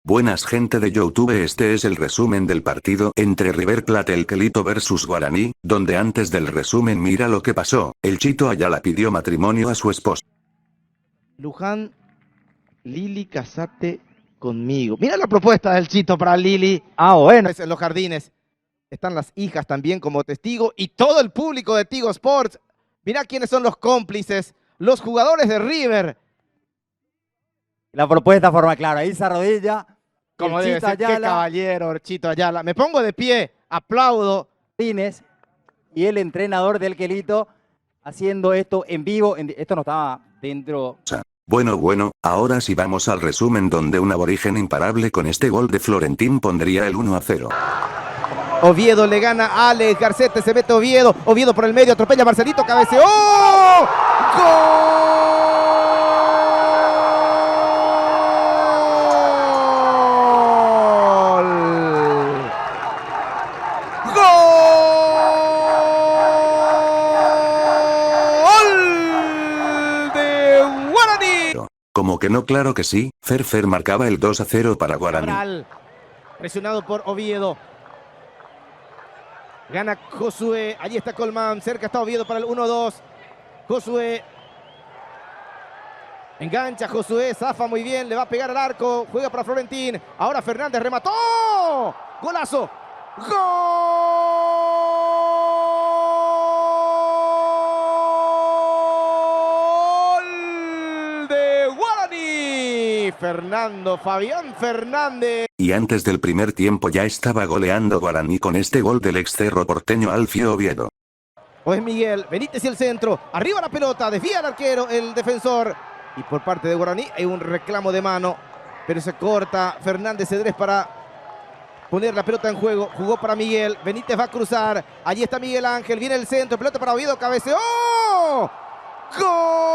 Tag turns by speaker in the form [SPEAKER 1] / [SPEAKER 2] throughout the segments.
[SPEAKER 1] Buenas gente de YouTube, este es el resumen del partido entre River Plate el Quelito versus Guaraní, donde antes del resumen mira lo que pasó, el Chito Ayala pidió matrimonio a su esposa.
[SPEAKER 2] Luján, Lili, casate conmigo. Mira la propuesta del Chito para Lili.
[SPEAKER 3] Bueno.
[SPEAKER 2] En los jardines están las hijas también como testigo y todo el público de Tigo Sports. Mira quiénes son los cómplices, los jugadores de River.
[SPEAKER 3] La propuesta forma clara, ahí se arrodilla.
[SPEAKER 2] Como debe ser, qué caballero, Chito Ayala. Me pongo de pie, aplaudo.
[SPEAKER 3] Y el entrenador del Quelito haciendo esto en vivo. Esto no estaba dentro.
[SPEAKER 1] Bueno, ahora sí vamos al resumen donde un aborigen imparable con este gol de Florentín pondría el 1-0.
[SPEAKER 2] Oviedo le gana a Alex Garcete, se mete Oviedo. Oviedo por el medio, atropella a Marcelito, cabeceó. ¡Gol!
[SPEAKER 1] Como que no, claro que sí, Fer marcaba el 2-0 para Guaraní.
[SPEAKER 2] Presionado por Oviedo. Gana Josué, allí está Colmán, cerca está Oviedo para el 1-2. Josué. Engancha Josué, zafa muy bien, le va a pegar al arco, juega para Florentín. Ahora Fernández remató. ¡Golazo! ¡Gol! Fabián Fernández.
[SPEAKER 1] Y antes del primer tiempo ya estaba goleando Guaraní con este gol del ex cerro porteño Alfio Oviedo.
[SPEAKER 2] Pues Miguel Benítez y el centro, arriba la pelota, desvía el arquero, el defensor. Y por parte de Guaraní hay un reclamo de mano, pero se corta Fernández Cedrés para poner la pelota en juego. Jugó para Miguel, Benítez va a cruzar, allí está Miguel Ángel, viene el centro, pelota para Oviedo, cabeceó. ¡Gol!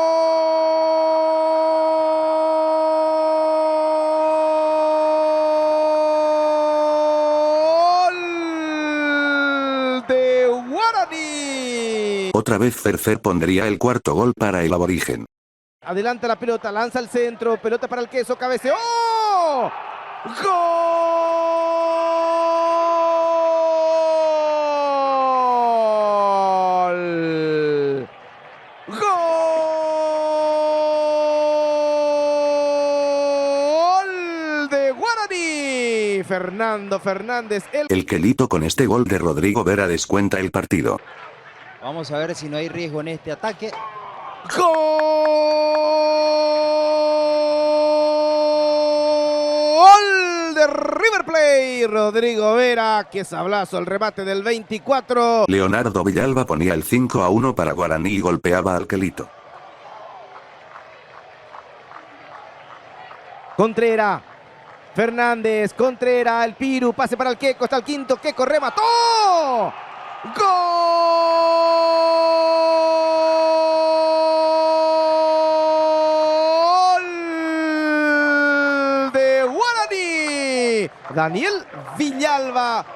[SPEAKER 1] Otra vez Fer pondría el cuarto gol para el aborigen.
[SPEAKER 2] Adelanta la pelota, lanza al centro, pelota para el queso, cabeceó. ¡Gol! ¡Gol de Guaraní! Fernando Fernández.
[SPEAKER 1] El Quelito con este gol de Rodrigo Vera descuenta el partido.
[SPEAKER 3] Vamos a ver si no hay riesgo en este ataque.
[SPEAKER 2] ¡Gol de River Plate! Rodrigo Vera, qué sablazo el remate del 24.
[SPEAKER 1] Leonardo Villalba ponía el 5-1 para Guaraní y golpeaba al Quelito.
[SPEAKER 2] Contreras, Fernández, Contreras, el Piru, pase para el Queco, está el quinto, Queco remató. ¡Gol de Guaraní! Daniel Villalba.